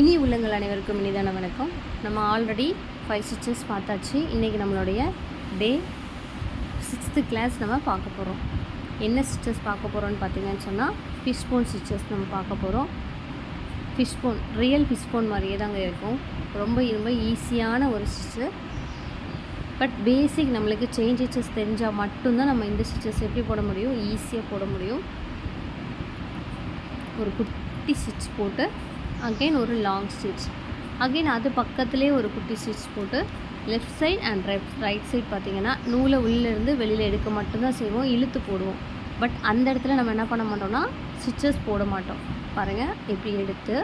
இனி உள்ளங்கள் அனைவருக்கும் இனிதான வணக்கம். நம்ம ஆல்ரெடி 5 ஸ்டிச்சஸ் பார்த்தாச்சு. இன்றைக்கி நம்மளுடைய டே 6th கிளாஸ் நம்ம பார்க்க போகிறோம். என்ன ஸ்டிச்சஸ் பார்க்க போகிறோன்னு பார்த்தீங்கன்னு சொன்னால் ஃபிஷ் போன் ஸ்டிச்சஸ் நம்ம பார்க்க போகிறோம். Fish bone real fish bone மாதிரியே தாங்க இருக்கும். ரொம்ப ஈஸியான ஒரு ஸ்டிச்சு. பட் பேசிக் நம்மளுக்கு செயின் ஸ்டிச்சஸ் தெரிஞ்சால் மட்டும்தான் நம்ம இந்த ஸ்டிச்சஸ் எப்படி போட முடியும், ஈஸியாக போட முடியும். ஒரு குட்டி ஸ்டிச் போட்டு அகெயின் ஒரு லாங் ஸ்டிச், அகெயின் அது பக்கத்துலேயே ஒரு குட்டி ஸ்டிச் போட்டு left side and right side பார்த்திங்கன்னா நூலை உள்ளேருந்து வெளியில் எடுக்க மட்டும்தான் செய்வோம், இழுத்து போடுவோம். பட் அந்த இடத்துல நம்ம என்ன பண்ண மாட்டோம்னா ஸ்டிச்சஸ் போட மாட்டோம். பாருங்கள், இப்படி எடுத்து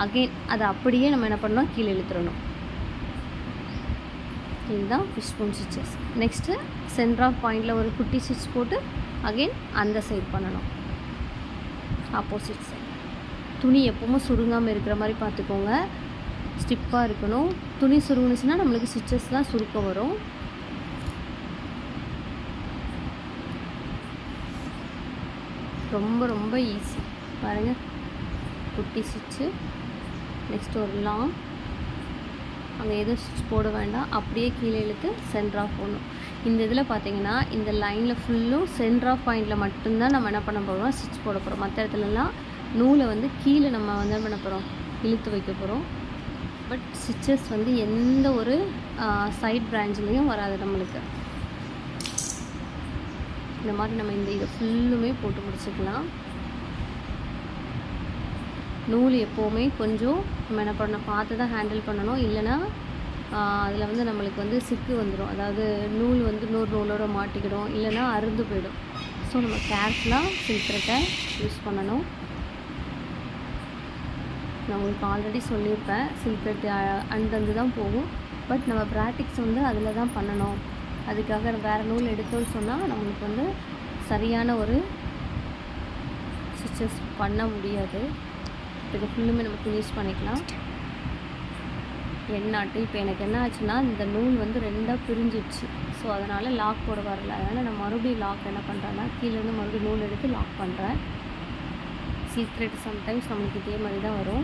அகெயின் அதை அப்படியே நம்ம என்ன பண்ணணும், கீழே இழுத்துடணும். இதுதான் fish bone stitches. Next centre of பாயிண்டில் ஒரு குட்டி ஸ்டிச் போட்டு அகெயின் அந்த சைட் பண்ணணும், ஆப்போசிட் சைட். துணி எப்பவும் சுருங்காமல் இருக்கிற மாதிரி பார்த்துக்கோங்க, ஸ்டிப்பாக இருக்கணும். துணி சுருங்குனுச்சுன்னா நம்மளுக்கு ஸ்டிச்சஸ்லாம் சுருக்கம் வரும். ரொம்ப ஈஸி பாருங்கள். குட்டி ஸ்டிச்சு, நெக்ஸ்ட் ஒரு லாங், அங்கே எதுவும் ஸ்டிச் போட வேண்டாம், அப்படியே கீழே இழுத்து சென்டர் ஆஃப் போடணும். இந்த இதில் பார்த்தீங்கன்னா இந்த லைனில் ஃபுல்லும் சென்டர் ஆஃப் பாயிண்டில் மட்டும்தான் நம்ம என்ன பண்ண போகிறோம், ஸ்டிச் போட போகிறோம். மற்ற இடத்துலலாம் நூலை கீழே நம்ம என்ன பண்ண போகிறோம், இழுத்து வைக்க போகிறோம். பட் ஸ்டிச்சஸ் எந்த ஒரு சைட் பிரான்ச்லேயும் வராது நம்மளுக்கு. இந்த மாதிரி நம்ம இதை ஃபுல்லுமே போட்டு முடிச்சுக்கலாம். நூல் எப்போவுமே கொஞ்சம் நம்ம என்ன பண்ண பார்த்து தான் ஹேண்டில் பண்ணணும், இல்லைன்னா அதில் நம்மளுக்கு சிக்கு வந்துடும். அதாவது நூல் இன்னொரு நூலோட மாட்டிக்கிடும், இல்லைன்னா அறுந்து போயிடும். ஸோ நம்ம கேர்ஃபுல்லாக சில்க் யூஸ் பண்ணணும். நான் உங்களுக்கு ஆல்ரெடி சொல்லியிருப்பேன், சில்க் த்ரெட் அந்தந்து தான் போகும். பட் நம்ம ப்ராக்டிக்ஸ் அதில் தான் பண்ணணும். அதுக்காக வேறு நூல் எடுத்தோன்னு சொன்னால் நம்மளுக்கு சரியான ஒரு ஸ்டிச்சஸ் பண்ண முடியாது. இது ஃபுல்லுமே நம்ம ஃபினிஷ் பண்ணிக்கலாம். எண்ணாட்டு இப்போ எனக்கு என்ன ஆச்சுன்னா இந்த நூல் ரெண்டாக பிரிஞ்சிடுச்சு. ஸோ அதனால் லாக் போட வரல. அதனால் நான் மறுபடியும் லாக் என்ன பண்ணுறேன்னா கீழேருந்து மறுபடியும் நூல் எடுத்து லாக் பண்ணுறேன். சீக்ரெட் சம்டைம்ஸ் நம்மளுக்கு இதே மாதிரி தான் வரும்.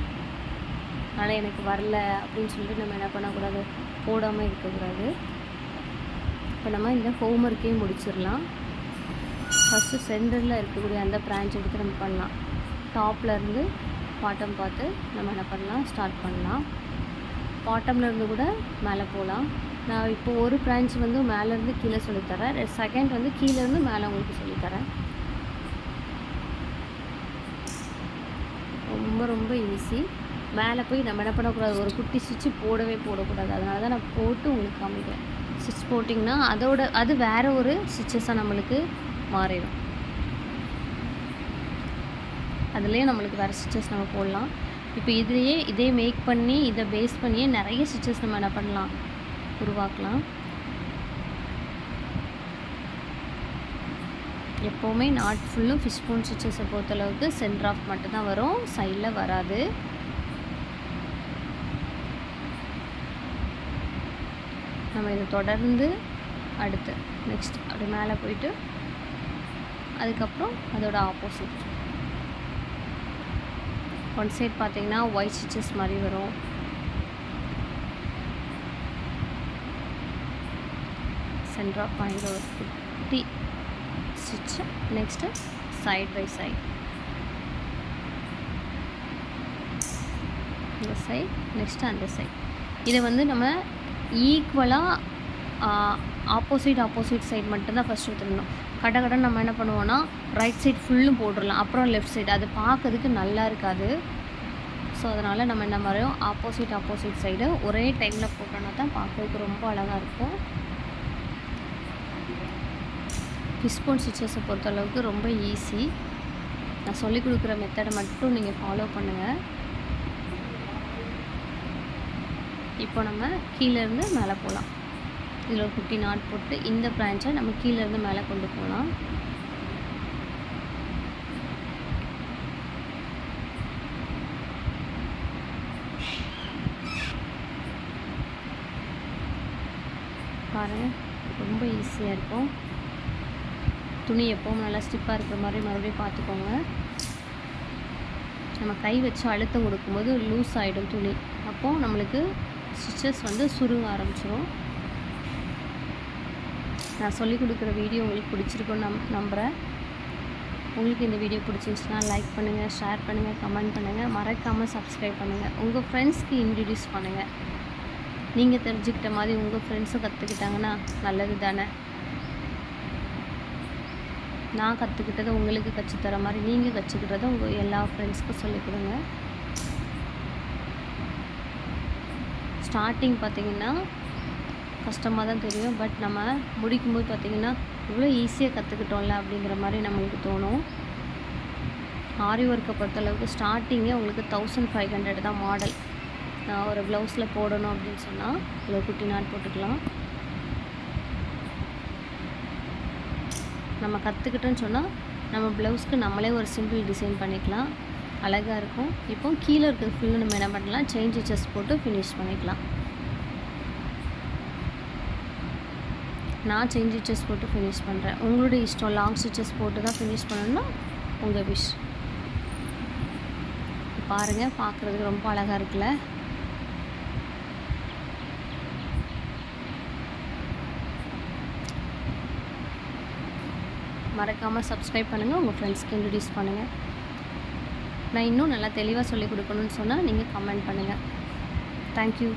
அதனால் எனக்கு வரல அப்படின்னு சொல்லிட்டு நம்ம என்ன பண்ணக்கூடாது, போடாமல் இருக்கக்கூடாது. இப்போ நம்ம இந்த ஹோம்ஒர்க்கே முடிச்சிடலாம். ஃபஸ்ட்டு சென்டரில் இருக்கக்கூடிய அந்த பிரான்ச் எடுத்து நம்ம பண்ணலாம். டாப்லேருந்து பாட்டம் பார்த்து நம்ம என்ன பண்ணலாம், ஸ்டார்ட் பண்ணலாம். பாட்டம்லேருந்து கூட மேலே போகலாம். நான் இப்போ ஒரு பிரான்ச் மேலேருந்து கீழே சொல்லித்தரேன், செகண்ட் கீழேருந்து மேலே உங்களுக்கு சொல்லித்தரேன். ரொம்ப ஈஸி. மேலே போய் நம்ம என்ன பண்ணக்கூடாது, ஒரு குட்டி ஸ்டிச்சு போடக்கூடாது. அதனால தான் நான் போட்டு உங்களுக்கு காமிக்கிறேன். ஸ்டிச் போட்டிங்கன்னா அது வேறு ஒரு ஸ்டிச்சஸாக நம்மளுக்கு மாறிடும். அதுலேயே நம்மளுக்கு வேறு ஸ்டிச்சஸ் நம்ம போடலாம். இப்போ இதே மேக் பண்ணி இதை பேஸ் பண்ணியே நிறைய ஸ்டிச்சஸ் நம்ம என்ன பண்ணலாம், உருவாக்கலாம். எப்போவுமே நாட் ஃபுல்லும் ஃபிஷ் போன் ஸ்டிச்சஸை பொறுத்தளவுக்கு சென்டர் ஆஃப் மட்டும்தான் வரும், சைடில் வராது. நம்ம இதை தொடர்ந்து அடுத்து நெக்ஸ்ட் அப்படி மேலே போயிட்டு அதுக்கப்புறம் அதோட ஆப்போசிட் ஒன் சைட் பார்த்திங்கன்னா ஒயிட் ஸ்டிச்சஸ் மாதிரி வரும். சென்டர் ஆஃப் பாயிண்ட் ஒரு குட்டி stitch, next side by side, இந்த சைட் நெக்ஸ்ட்டு அந்த சைட். இதை நம்ம ஈக்குவலாக ஆப்போசிட் சைட் மட்டும்தான் ஃபஸ்ட்டு எடுத்துடணும். கடை நம்ம என்ன பண்ணுவோன்னா ரைட் சைட் ஃபுல்லும் போட்டுடலாம், அப்புறம் லெஃப்ட் சைடு. அது பார்க்கறதுக்கு நல்லா இருக்காது. ஸோ அதனால் நம்ம என்ன மாதிரியும் ஆப்போசிட் சைடு ஒரே டைமில் போட்டோன்னா தான் பார்க்கறதுக்கு ரொம்ப அழகாக இருக்கும். ஃபிஷ் போன் ஸ்டிச்சஸை பொறுத்தளவுக்கு ரொம்ப ஈஸி. நான் சொல்லிக் கொடுக்குற மெத்தடை மட்டும் நீங்கள் ஃபாலோ பண்ணுங்கள். இப்போ நம்ம கீழேருந்து மேலே போகலாம். இதில் ஒரு குட்டி நாட் போட்டு இந்த பிரான்ச்சை நம்ம கீழேருந்து மேலே கொண்டு போகலாம். பாருங்கள், ரொம்ப ஈஸியாக இருக்கும். துணி எப்போவும் நல்லா ஸ்டிப்பாக இருக்கிற மாதிரி மறுபடியும் பார்த்துக்கோங்க. நம்ம கை வச்சு அழுத்தம் கொடுக்கும்போது லூஸ் ஆகிடும் துணி. அப்போது நம்மளுக்கு ஸ்டிச்சஸ் வந்து சுருங்க ஆரம்பிச்சிடும். நான் சொல்லிக் கொடுக்குற வீடியோ உங்களுக்கு பிடிச்சிருக்குன்னு நம்புகிறேன். உங்களுக்கு இந்த வீடியோ பிடிச்சிருந்துச்சுன்னா லைக் பண்ணுங்கள், ஷேர் பண்ணுங்கள், கமெண்ட் பண்ணுங்கள், மறக்காமல் சப்ஸ்கிரைப் பண்ணுங்கள். உங்கள் ஃப்ரெண்ட்ஸ்க்கு இன்ட்ரடியூஸ் பண்ணுங்கள். நீங்கள் தெரிஞ்சுக்கிட்ட மாதிரி உங்கள் ஃப்ரெண்ட்ஸும் கற்றுக்கிட்டாங்கன்னா நல்லது தானே. நான் கற்றுக்கிட்டதை உங்களுக்கு கற்றுத்தர மாதிரி நீங்கள் கற்றுக்கிட்டதை உங்கள் எல்லா ஃப்ரெண்ட்ஸ்க்கும் சொல்லிக் கொடுங்க. ஸ்டார்டிங் பார்த்திங்கன்னா கஷ்டமாக தான் தெரியும். பட் நம்ம முடிக்கும்போது பார்த்திங்கன்னா இவ்வளோ ஈஸியாக கற்றுக்கிட்டோம்ல அப்படிங்கிற மாதிரி நம்மளுக்கு தோணும். ஆரி ஒர்க்கை பொறுத்தளவுக்கு ஸ்டார்டிங்கே உங்களுக்கு 1500 தான் மாடல். நான் ஒரு ப்ளவுஸில் போடணும் அப்படின்னு சொன்னால் இவ்வளோ குட்டி நாட் போட்டுக்கலாம். நம்ம கற்றுக்கிட்டோன்னு சொன்னால் நம்ம ப்ளவுஸ்க்கு நம்மளே ஒரு சிம்பிள் டிசைன் பண்ணிக்கலாம், அழகாக இருக்கும். இப்போ கீழே இருக்கிற ஃபுல்லு நம்ம என்ன பண்ணலாம், செயின் ஸ்டிச்சஸ் போட்டு ஃபினிஷ் பண்ணிக்கலாம். நான் செயின் ஸ்டிச்சஸ் போட்டு ஃபினிஷ் பண்ணுறேன். உங்களுடைய இஷ்டம், லாங் ஸ்டிச்சஸ் போட்டு தான் ஃபினிஷ் பண்ணணும்னா உங்கள் விஷ். பாருங்கள், பார்க்குறதுக்கு ரொம்ப அழகாக இருக்குல்ல. மறக்காமல் சப்ஸ்கிரைப் பண்ணுங்கள், உங்கள் ஃப்ரெண்ட்ஸ்க்கு இன்ட்ரடியூஸ் பண்ணுங்கள். நான் இன்னும் நல்லா தெளிவாக சொல்லிக் கொடுக்கணும்னு சொன்னால் நீங்கள் கமெண்ட் பண்ணுங்கள். தேங்க்யூ.